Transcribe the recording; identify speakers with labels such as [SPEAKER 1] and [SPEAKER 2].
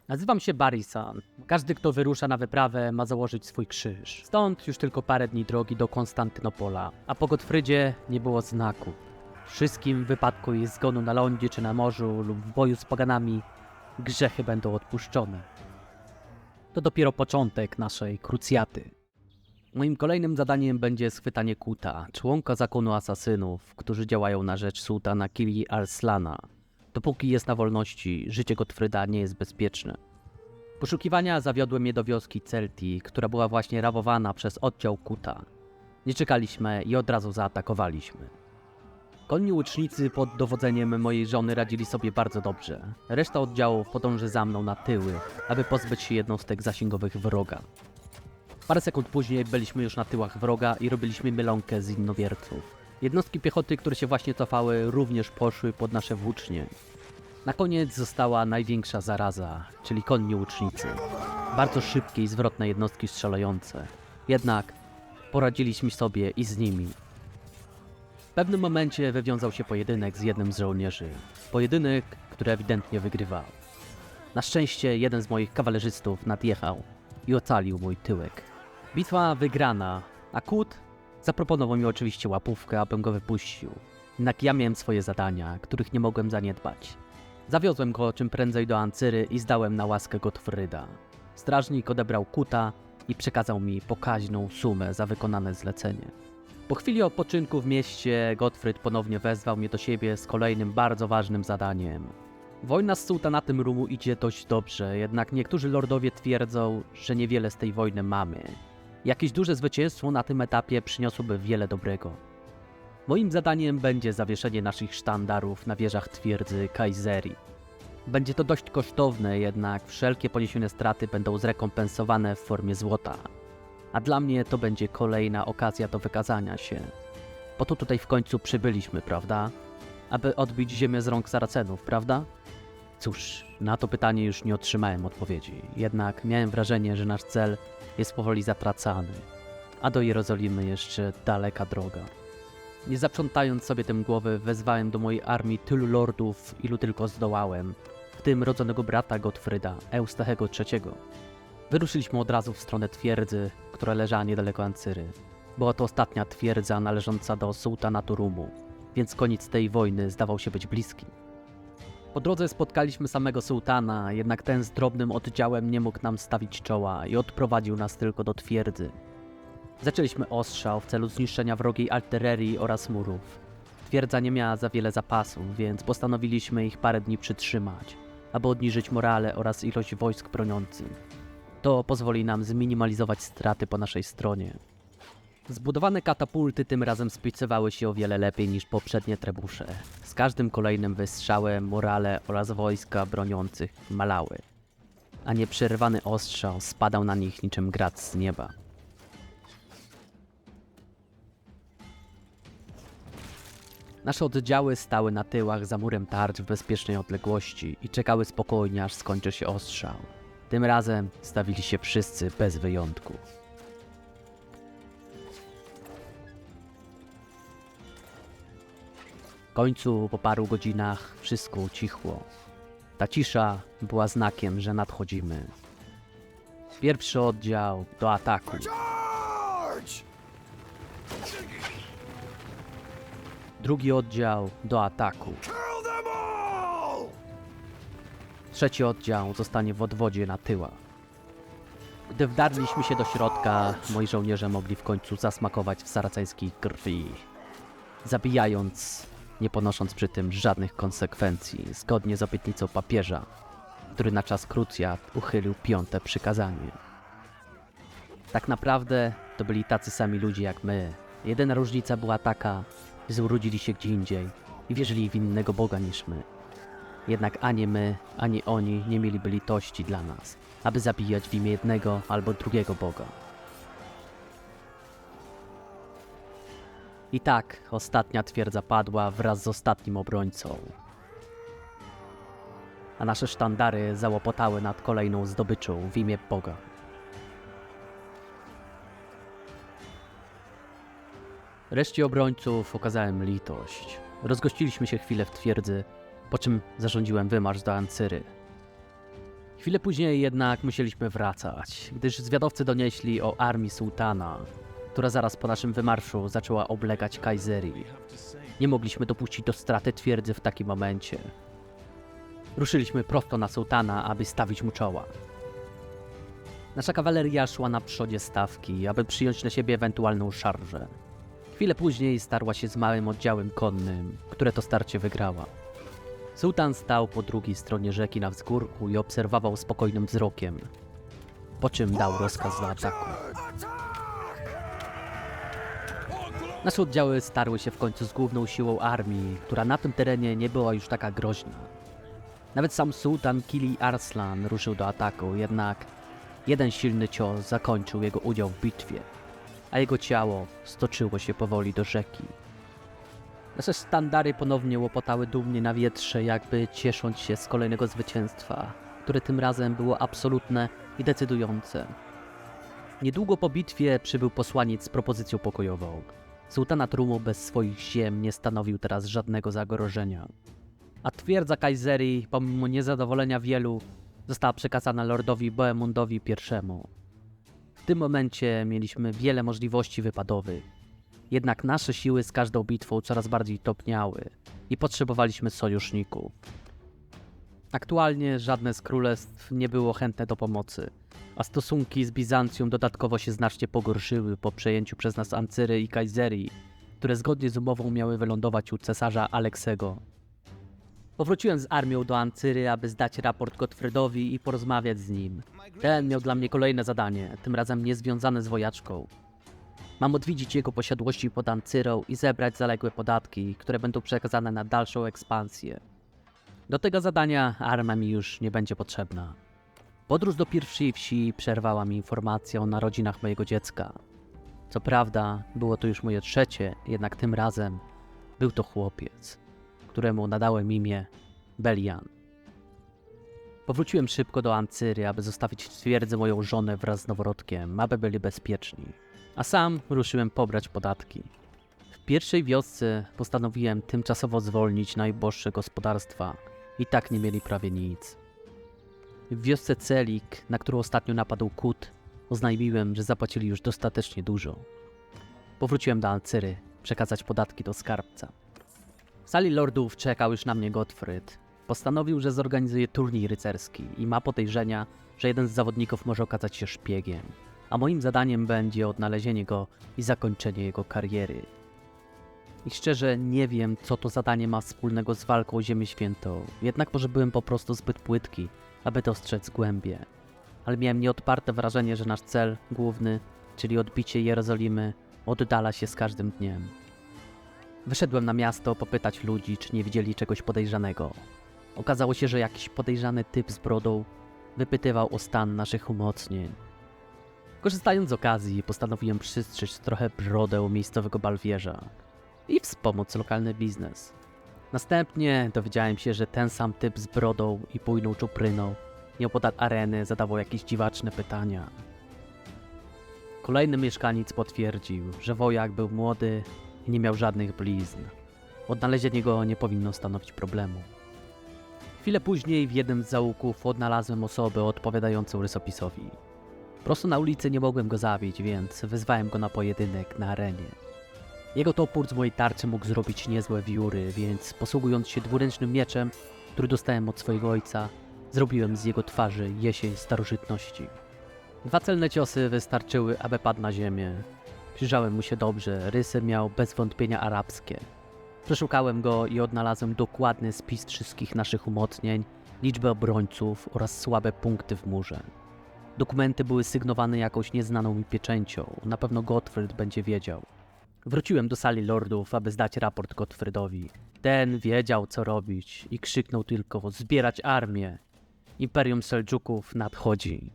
[SPEAKER 1] Nazywam się Barisan. Każdy, kto wyrusza na wyprawę, ma założyć swój krzyż. Stąd już tylko parę dni drogi do Konstantynopola, a po Gottfrydzie nie było znaku. Wszystkim w wypadku jej zgonu na lądzie czy na morzu lub w boju z poganami grzechy będą odpuszczone. To dopiero początek naszej krucjaty. Moim kolejnym zadaniem będzie schwytanie Kuta, członka zakonu asasynów, którzy działają na rzecz sułtana Kilji Arslana. Dopóki jest na wolności, życie Gottfryda nie jest bezpieczne. Poszukiwania zawiodły mnie do wioski Celtii, która była właśnie rabowana przez oddział Kuta. Nie czekaliśmy i od razu zaatakowaliśmy. Konni łucznicy pod dowodzeniem mojej żony radzili sobie bardzo dobrze. Reszta oddziałów podąży za mną na tyły, aby pozbyć się jednostek zasięgowych wroga. Parę sekund później byliśmy już na tyłach wroga i robiliśmy mylonkę z innowierców. Jednostki piechoty, które się właśnie cofały, również poszły pod nasze włócznie. Na koniec została największa zaraza, czyli konni łucznicy. Bardzo szybkie i zwrotne jednostki strzelające. Jednak poradziliśmy sobie i z nimi. W pewnym momencie wywiązał się pojedynek z jednym z żołnierzy. Pojedynek, który ewidentnie wygrywał. Na szczęście jeden z moich kawalerzystów nadjechał i ocalił mój tyłek. Bitwa wygrana, a Kut zaproponował mi oczywiście łapówkę, abym go wypuścił. Jednak ja miałem swoje zadania, których nie mogłem zaniedbać. Zawiozłem go czym prędzej do Ancyry i zdałem na łaskę Gottfryda. Strażnik odebrał Kuta i przekazał mi pokaźną sumę za wykonane zlecenie. Po chwili odpoczynku w mieście Gottfryd ponownie wezwał mnie do siebie z kolejnym bardzo ważnym zadaniem. Wojna z sułtanatem Rumu idzie dość dobrze, jednak niektórzy lordowie twierdzą, że niewiele z tej wojny mamy. Jakieś duże zwycięstwo na tym etapie przyniosłoby wiele dobrego. Moim zadaniem będzie zawieszenie naszych sztandarów na wieżach twierdzy Kayseri. Będzie to dość kosztowne, jednak wszelkie poniesione straty będą zrekompensowane w formie złota. A dla mnie to będzie kolejna okazja do wykazania się. Po to tutaj w końcu przybyliśmy, prawda? Aby odbić ziemię z rąk Saracenów, prawda? Cóż, na to pytanie już nie otrzymałem odpowiedzi. Jednak miałem wrażenie, że nasz cel jest powoli zatracany. A do Jerozolimy jeszcze daleka droga. Nie zaprzątając sobie tym głowy, wezwałem do mojej armii tylu lordów, ilu tylko zdołałem, w tym rodzonego brata Gottfryda, Eustachego III. Wyruszyliśmy od razu w stronę twierdzy, która leżała niedaleko Ancyry. Była to ostatnia twierdza należąca do sułtanatu Rumu, więc koniec tej wojny zdawał się być bliski. Po drodze spotkaliśmy samego sułtana, jednak ten z drobnym oddziałem nie mógł nam stawić czoła i odprowadził nas tylko do twierdzy. Zaczęliśmy ostrzał w celu zniszczenia wrogiej artylerii oraz murów. Twierdza nie miała za wiele zapasów, więc postanowiliśmy ich parę dni przytrzymać, aby obniżyć morale oraz ilość wojsk broniących. To pozwoli nam zminimalizować straty po naszej stronie. Zbudowane katapulty tym razem spisywały się o wiele lepiej niż poprzednie trebusze. Z każdym kolejnym wystrzałem morale oraz wojska broniących malały, a nieprzerwany ostrzał spadał na nich niczym grad z nieba. Nasze oddziały stały na tyłach za murem tarcz w bezpiecznej odległości i czekały spokojnie, aż skończy się ostrzał. Tym razem stawili się wszyscy bez wyjątku. W końcu po paru godzinach wszystko ucichło. Ta cisza była znakiem, że nadchodzimy. Pierwszy oddział do ataku. Drugi oddział do ataku. Trzeci oddział zostanie w odwodzie na tyłach. Gdy wdarliśmy się do środka, moi żołnierze mogli w końcu zasmakować w saraceńskiej krwi, zabijając, nie ponosząc przy tym żadnych konsekwencji, zgodnie z obietnicą papieża, który na czas krucjat uchylił 5. przykazanie. Tak naprawdę to byli tacy sami ludzie jak my. Jedyna różnica była taka, że urodzili się gdzie indziej i wierzyli w innego Boga niż my. Jednak ani my, ani oni nie mieliby litości dla nas, aby zabijać w imię jednego albo drugiego Boga. I tak ostatnia twierdza padła wraz z ostatnim obrońcą. A nasze sztandary załopotały nad kolejną zdobyczą w imię Boga. Reszcie obrońców okazałem litość. Rozgościliśmy się chwilę w twierdzy, po czym zarządziłem wymarsz do Ancyry. Chwilę później jednak musieliśmy wracać, gdyż zwiadowcy donieśli o armii sułtana, która zaraz po naszym wymarszu zaczęła oblegać Kayseri. Nie mogliśmy dopuścić do straty twierdzy w takim momencie. Ruszyliśmy prosto na sułtana, aby stawić mu czoła. Nasza kawaleria szła na przodzie stawki, aby przyjąć na siebie ewentualną szarżę. Chwilę później starła się z małym oddziałem konnym, które to starcie wygrała. Sułtan stał po drugiej stronie rzeki na wzgórku i obserwował spokojnym wzrokiem, po czym dał rozkaz do ataku. Nasze oddziały starły się w końcu z główną siłą armii, która na tym terenie nie była już taka groźna. Nawet sam sułtan Kili Arslan ruszył do ataku, jednak jeden silny cios zakończył jego udział w bitwie, a jego ciało stoczyło się powoli do rzeki. Nasze sztandary ponownie łopotały dumnie na wietrze, jakby ciesząc się z kolejnego zwycięstwa, które tym razem było absolutne i decydujące. Niedługo po bitwie przybył posłaniec z propozycją pokojową. Sułtanat Rumu bez swoich ziem nie stanowił teraz żadnego zagrożenia. A twierdza Kayseri, pomimo niezadowolenia wielu, została przekazana lordowi Bohemundowi I. W tym momencie mieliśmy wiele możliwości wypadowych. Jednak nasze siły z każdą bitwą coraz bardziej topniały i potrzebowaliśmy sojuszników. Aktualnie żadne z królestw nie było chętne do pomocy, a stosunki z Bizancjum dodatkowo się znacznie pogorszyły po przejęciu przez nas Ancyry i Kayseri, które zgodnie z umową miały wylądować u cesarza Aleksego. Powróciłem z armią do Ancyry, aby zdać raport Gottfriedowi i porozmawiać z nim. Ten miał dla mnie kolejne zadanie, tym razem niezwiązane z wojaczką. Mam odwiedzić jego posiadłości pod Ancyrą i zebrać zaległe podatki, które będą przekazane na dalszą ekspansję. Do tego zadania armia mi już nie będzie potrzebna. Podróż do pierwszej wsi przerwała mi informacja o narodzinach mojego dziecka. Co prawda, było to już moje trzecie, jednak tym razem był to chłopiec, któremu nadałem imię Belian. Powróciłem szybko do Ancyry, aby zostawić w twierdzy moją żonę wraz z noworodkiem, aby byli bezpieczni. A sam ruszyłem pobrać podatki. W pierwszej wiosce postanowiłem tymczasowo zwolnić najuboższe gospodarstwa. I tak nie mieli prawie nic. W wiosce Celik, na którą ostatnio napadł Kut, oznajmiłem, że zapłacili już dostatecznie dużo. Powróciłem do Ancyry, przekazać podatki do skarbca. W sali lordów czekał już na mnie Gottfried. Postanowił, że zorganizuje turniej rycerski i ma podejrzenia, że jeden z zawodników może okazać się szpiegiem, a moim zadaniem będzie odnalezienie go i zakończenie jego kariery. I szczerze nie wiem, co to zadanie ma wspólnego z walką o Ziemię Świętą, jednak może byłem po prostu zbyt płytki, aby dostrzec głębie. Ale miałem nieodparte wrażenie, że nasz cel główny, czyli odbicie Jerozolimy, oddala się z każdym dniem. Wyszedłem na miasto popytać ludzi, czy nie widzieli czegoś podejrzanego. Okazało się, że jakiś podejrzany typ z brodą wypytywał o stan naszych umocnień. Korzystając z okazji, postanowiłem przystrzec trochę brodę miejscowego balwierza i wspomóc lokalny biznes. Następnie dowiedziałem się, że ten sam typ z brodą i bujną czupryną nieopodal areny zadawał jakieś dziwaczne pytania. Kolejny mieszkaniec potwierdził, że wojak był młody i nie miał żadnych blizn. Odnalezienie go nie powinno stanowić problemu. Chwilę później w jednym z zaułków odnalazłem osobę odpowiadającą rysopisowi. Prosto na ulicy nie mogłem go zabić, więc wyzwałem go na pojedynek na arenie. Jego topór z mojej tarczy mógł zrobić niezłe wióry, więc posługując się dwuręcznym mieczem, który dostałem od swojego ojca, zrobiłem z jego twarzy jesień starożytności. 2 celne ciosy wystarczyły, aby padł na ziemię. Przyjrzałem mu się dobrze, rysy miał bez wątpienia arabskie. Przeszukałem go i odnalazłem dokładny spis wszystkich naszych umocnień, liczbę obrońców oraz słabe punkty w murze. Dokumenty były sygnowane jakąś nieznaną mi pieczęcią, na pewno Gottfried będzie wiedział. Wróciłem do sali lordów, aby zdać raport Gottfriedowi. Ten wiedział, co robić i krzyknął tylko: zbierać armię! Imperium Seldżuków nadchodzi.